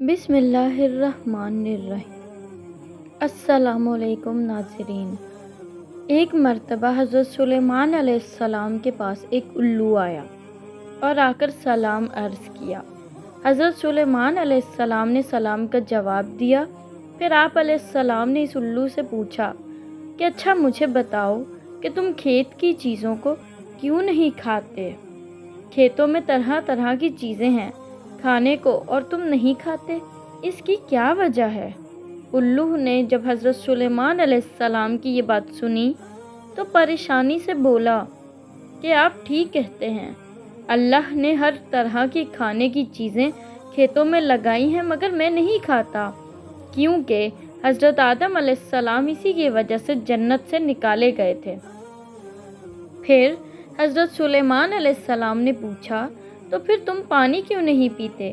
بسم اللہ الرحمن الرحیم۔ السلام علیکم ناظرین۔ ایک مرتبہ حضرت سلیمان علیہ السلام کے پاس ایک الو آیا اور آ کر سلام عرض کیا۔ حضرت سلیمان علیہ السلام نے سلام کا جواب دیا۔ پھر آپ علیہ السلام نے اس الو سے پوچھا کہ اچھا مجھے بتاؤ کہ تم کھیت کی چیزوں کو کیوں نہیں کھاتے؟ کھیتوں میں طرح طرح کی چیزیں ہیں کھانے کو اور تم نہیں کھاتے، اس کی کیا وجہ ہے؟ الو نے جب حضرت سلیمان علیہ السلام کی یہ بات سنی تو پریشانی سے بولا کہ آپ ٹھیک کہتے ہیں، اللہ نے ہر طرح کی کھانے کی چیزیں کھیتوں میں لگائی ہیں مگر میں نہیں کھاتا، کیونکہ حضرت آدم علیہ السلام اسی کی وجہ سے جنت سے نکالے گئے تھے۔ پھر حضرت سلیمان علیہ السلام نے پوچھا تو پھر تم پانی کیوں نہیں پیتے؟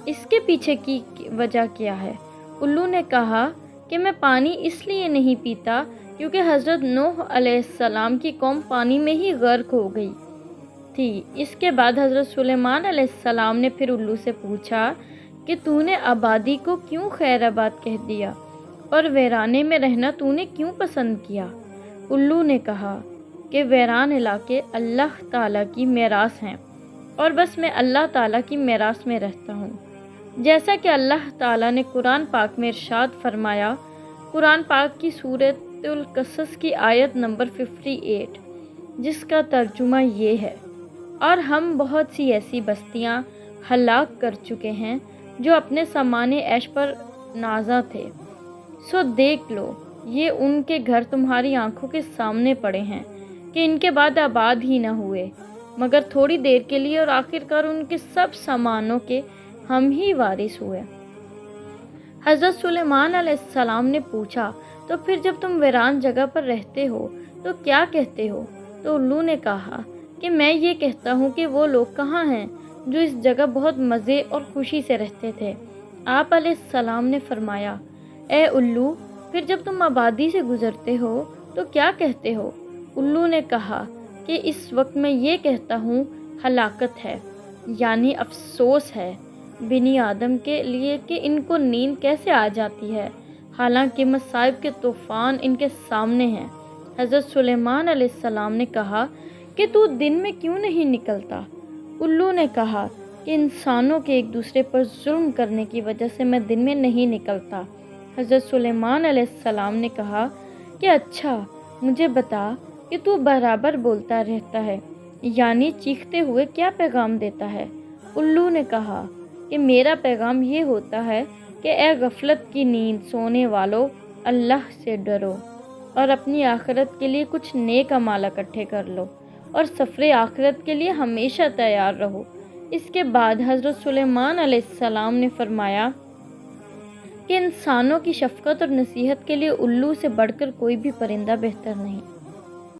اس کے پیچھے کی وجہ کیا ہے؟ الو نے کہا کہ میں پانی اس لیے نہیں پیتا کیونکہ حضرت نوح علیہ السلام کی قوم پانی میں ہی غرق ہو گئی تھی۔ اس کے بعد حضرت سلیمان علیہ السلام نے پھر الو سے پوچھا کہ تو نے آبادی کو کیوں خیر آباد کہہ دیا اور ویرانے میں رہنا تو نے کیوں پسند کیا؟ الو نے کہا کہ ویران علاقے اللہ تعالیٰ کی میراث ہیں اور بس میں اللہ تعالیٰ کی میراث میں رہتا ہوں، جیسا کہ اللہ تعالیٰ نے قرآن پاک میں ارشاد فرمایا۔ قرآن پاک کی سورۃ القصص کی آیت نمبر 58، جس کا ترجمہ یہ ہے، اور ہم بہت سی ایسی بستیاں ہلاک کر چکے ہیں جو اپنے سامان عیش پر نازاں تھے، سو دیکھ لو یہ ان کے گھر تمہاری آنکھوں کے سامنے پڑے ہیں کہ ان کے بعد آباد ہی نہ ہوئے مگر تھوڑی دیر کے لیے، اور آخرکار ان کے سب سامانوں کے ہم ہی وارث ہوئے۔ حضرت سلیمان علیہ السلام نے پوچھا تو پھر جب تم ویران جگہ پر رہتے ہو تو کیا کہتے ہو؟ تو الو نے کہا کہ میں یہ کہتا ہوں کہ وہ لوگ کہاں ہیں جو اس جگہ بہت مزے اور خوشی سے رہتے تھے۔ آپ علیہ السلام نے فرمایا، اے الو، پھر جب تم آبادی سے گزرتے ہو تو کیا کہتے ہو؟ الو نے کہا کہ اس وقت میں یہ کہتا ہوں ہلاکت ہے، یعنی افسوس ہے بنی آدم کے لیے کہ ان کو نیند کیسے آ جاتی ہے حالانکہ مصائب کے طوفان ان کے سامنے ہیں۔ حضرت سلیمان علیہ السلام نے کہا کہ تو دن میں کیوں نہیں نکلتا؟ الو نے کہا کہ انسانوں کے ایک دوسرے پر ظلم کرنے کی وجہ سے میں دن میں نہیں نکلتا۔ حضرت سلیمان علیہ السلام نے کہا کہ اچھا مجھے بتا کہ تو برابر بولتا رہتا ہے، یعنی چیختے ہوئے کیا پیغام دیتا ہے؟ الو نے کہا کہ میرا پیغام یہ ہوتا ہے کہ اے غفلت کی نیند سونے والو، اللہ سے ڈرو اور اپنی آخرت کے لیے کچھ نیک اعمال اکٹھے کر لو اور سفر آخرت کے لیے ہمیشہ تیار رہو۔ اس کے بعد حضرت سلیمان علیہ السلام نے فرمایا کہ انسانوں کی شفقت اور نصیحت کے لیے الو سے بڑھ کر کوئی بھی پرندہ بہتر نہیں۔